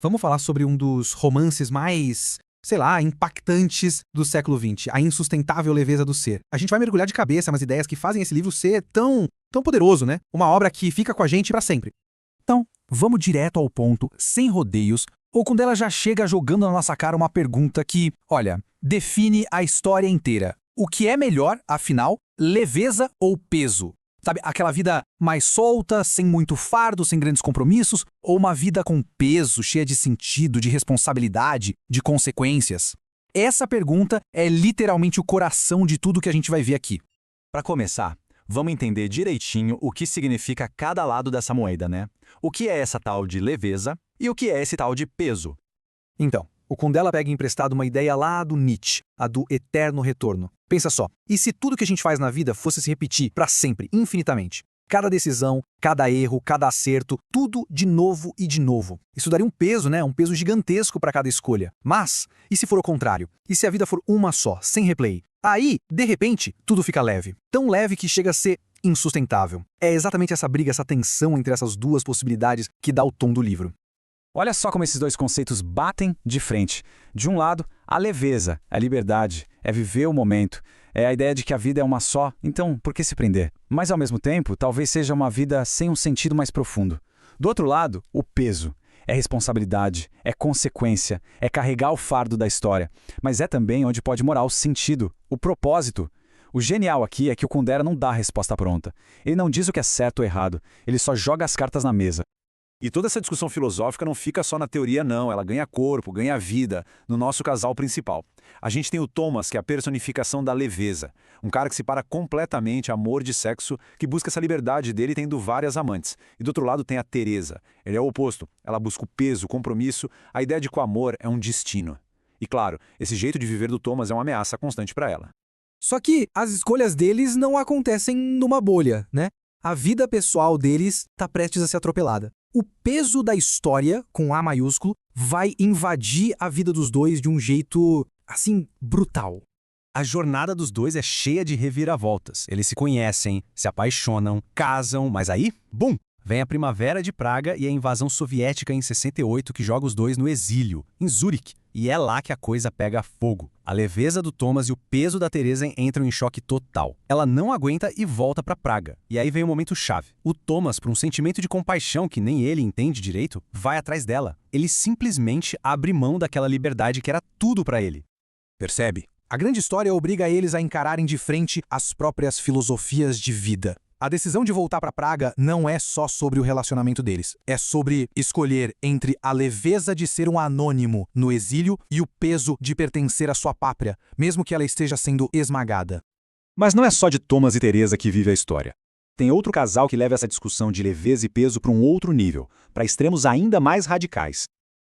Vamos falar sobre um dos romances mais, sei lá, impactantes do século XX, A Insustentável Leveza do Ser. A gente vai mergulhar de cabeça nas ideias que fazem esse livro ser tão poderoso, né? Uma obra que fica com a gente pra sempre. Então, vamos direto ao ponto, sem rodeios, ou quando ela já chega jogando na nossa cara uma pergunta que, olha, define a história inteira. O que é melhor, afinal, leveza ou peso? Sabe, aquela vida mais solta, sem muito fardo, sem grandes compromissos, ou uma vida com peso, cheia de sentido, de responsabilidade, de consequências? Essa pergunta é literalmente o coração de tudo que a gente vai ver aqui. Para começar, vamos entender direitinho o que significa cada lado dessa moeda, né? O que é essa tal de leveza e o que é esse tal de peso? Então, o Kundera pega emprestado uma ideia lá do Nietzsche, a do eterno retorno. Pensa só, e se tudo que a gente faz na vida fosse se repetir para sempre, infinitamente? Cada decisão, cada erro, cada acerto, tudo de novo e de novo. Isso daria um peso, né? Um peso gigantesco para cada escolha. Mas, e se for o contrário? E se a vida for uma só, sem replay? Aí, de repente, tudo fica leve. Tão leve que chega a ser insustentável. É exatamente essa briga, essa tensão entre essas duas possibilidades que dá o tom do livro. Olha só como esses dois conceitos batem de frente. De um lado, a leveza, a liberdade, é viver o momento. É a ideia de que a vida é uma só, então por que se prender? Mas ao mesmo tempo, talvez seja uma vida sem um sentido mais profundo. Do outro lado, o peso. É responsabilidade, é consequência, é carregar o fardo da história. Mas é também onde pode morar o sentido, o propósito. O genial aqui é que o Kundera não dá a resposta pronta. Ele não diz o que é certo ou errado, ele só joga as cartas na mesa. E toda essa discussão filosófica não fica só na teoria, não. Ela ganha corpo, ganha vida no nosso casal principal. A gente tem o Thomas, que é a personificação da leveza. Um cara que se para completamente amor de sexo, que busca essa liberdade dele tendo várias amantes. E do outro lado tem a Teresa. Ele é o oposto. Ela busca o peso, o compromisso, a ideia de que o amor é um destino. E claro, esse jeito de viver do Thomas é uma ameaça constante para ela. Só que as escolhas deles não acontecem numa bolha, né? A vida pessoal deles tá prestes a ser atropelada. O peso da história, com A maiúsculo, vai invadir a vida dos dois de um jeito, assim, brutal. A jornada dos dois é cheia de reviravoltas. Eles se conhecem, se apaixonam, casam, mas aí, bum! Vem a Primavera de Praga e a invasão soviética em 68 que joga os dois no exílio, em Zurique. E é lá que a coisa pega fogo. A leveza do Thomas e o peso da Teresa entram em choque total. Ela não aguenta e volta para Praga. E aí vem o momento chave. O Thomas, por um sentimento de compaixão que nem ele entende direito, vai atrás dela. Ele simplesmente abre mão daquela liberdade que era tudo para ele. Percebe? A grande história obriga eles a encararem de frente as próprias filosofias de vida. A decisão de voltar para Praga não é só sobre o relacionamento deles. É sobre escolher entre a leveza de ser um anônimo no exílio e o peso de pertencer à sua pátria, mesmo que ela esteja sendo esmagada. Mas não é só de Thomas e Teresa que vive a história. Tem outro casal que leva essa discussão de leveza e peso para um outro nível, para extremos ainda mais radicais.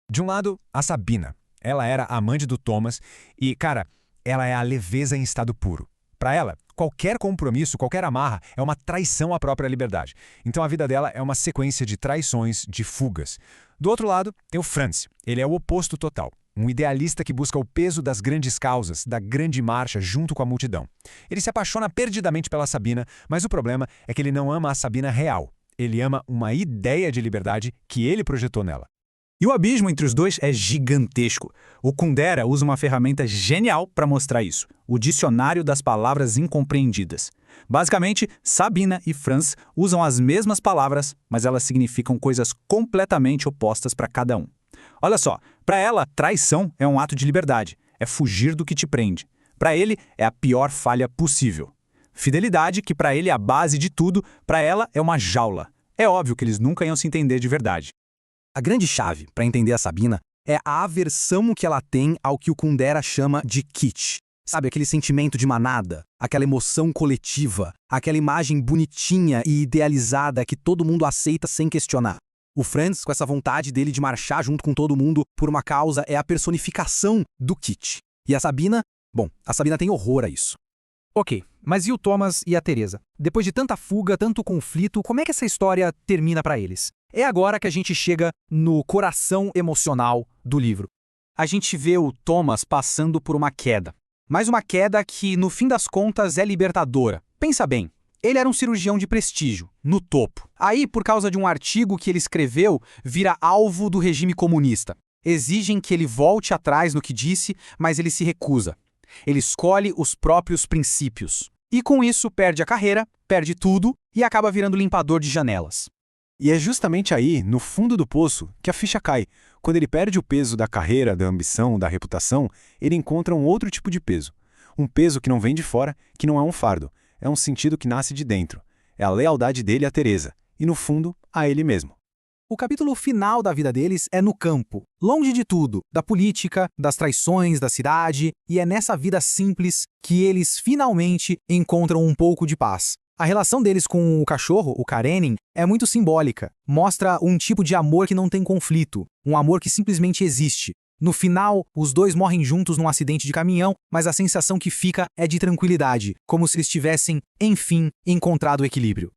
De um lado, a Sabina. Ela era a amante do Thomas e, cara, ela é a leveza em estado puro. Para ela, qualquer compromisso, qualquer amarra é uma traição à própria liberdade. Então a vida dela é uma sequência de traições, de fugas. Do outro lado, tem o Franz. Ele é o oposto total. Um idealista que busca o peso das grandes causas, da grande marcha junto com a multidão. Ele se apaixona perdidamente pela Sabina, mas o problema é que ele não ama a Sabina real. Ele ama uma ideia de liberdade que ele projetou nela. E o abismo entre os dois é gigantesco. O Kundera usa uma ferramenta genial para mostrar isso, o dicionário das palavras incompreendidas. Basicamente, Sabina e Franz usam as mesmas palavras, mas elas significam coisas completamente opostas para cada um. Olha só, para ela, traição é um ato de liberdade, é fugir do que te prende. Para ele, é a pior falha possível. Fidelidade, que para ele é a base de tudo, para ela é uma jaula. É óbvio que eles nunca iam se entender de verdade. A grande chave para entender a Sabina é a aversão que ela tem ao que o Kundera chama de kitsch. Sabe, aquele sentimento de manada, aquela emoção coletiva, aquela imagem bonitinha e idealizada que todo mundo aceita sem questionar. O Franz, com essa vontade dele de marchar junto com todo mundo por uma causa, é a personificação do kitsch. E a Sabina? Bom, a Sabina tem horror a isso. Ok, mas e o Thomas e a Teresa? Depois de tanta fuga, tanto conflito, como é que essa história termina para eles? É agora que a gente chega no coração emocional do livro. A gente vê o Thomas passando por uma queda. Mas uma queda que, no fim das contas, é libertadora. Pensa bem, Ele era um cirurgião de prestígio, no topo. Aí, por causa de um artigo que ele escreveu, vira alvo do regime comunista. Exigem que ele volte atrás no que disse, mas ele se recusa. Ele escolhe os próprios princípios. E com isso perde a carreira, perde tudo e acaba virando limpador de janelas. E é justamente aí, no fundo do poço, que a ficha cai. Quando ele perde o peso da carreira, da ambição, da reputação, ele encontra um outro tipo de peso. Um peso que não vem de fora, que não é um fardo. É um sentido que nasce de dentro. É a lealdade dele a Teresa. E, no fundo, a ele mesmo. O capítulo final da vida deles é no campo, longe de tudo, da política, das traições, da cidade, e é nessa vida simples que eles finalmente encontram um pouco de paz. A relação deles com o cachorro, o Karenin, é muito simbólica. Mostra um tipo de amor que não tem conflito, um amor que simplesmente existe. No final, os dois morrem juntos num acidente de caminhão, mas a sensação que fica é de tranquilidade, como se eles tivessem, enfim, encontrado o equilíbrio.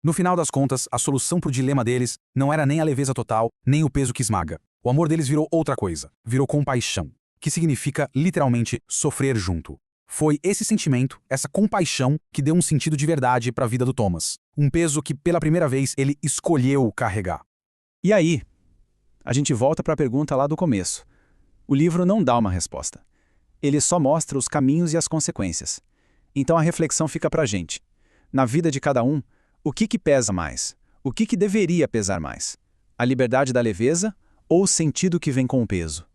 No final das contas, a solução para o dilema deles não era nem a leveza total, nem o peso que esmaga. O amor deles virou outra coisa, virou compaixão, que significa, literalmente, sofrer junto. Foi esse sentimento, essa compaixão, que deu um sentido de verdade para a vida do Thomas. Um peso que, pela primeira vez, ele escolheu carregar. E aí? A gente volta para a pergunta lá do começo. O livro não dá uma resposta. Ele só mostra os caminhos e as consequências. Então a reflexão fica para a gente. Na vida de cada um, o que pesa mais? O que deveria pesar mais? A liberdade da leveza ou o sentido que vem com o peso?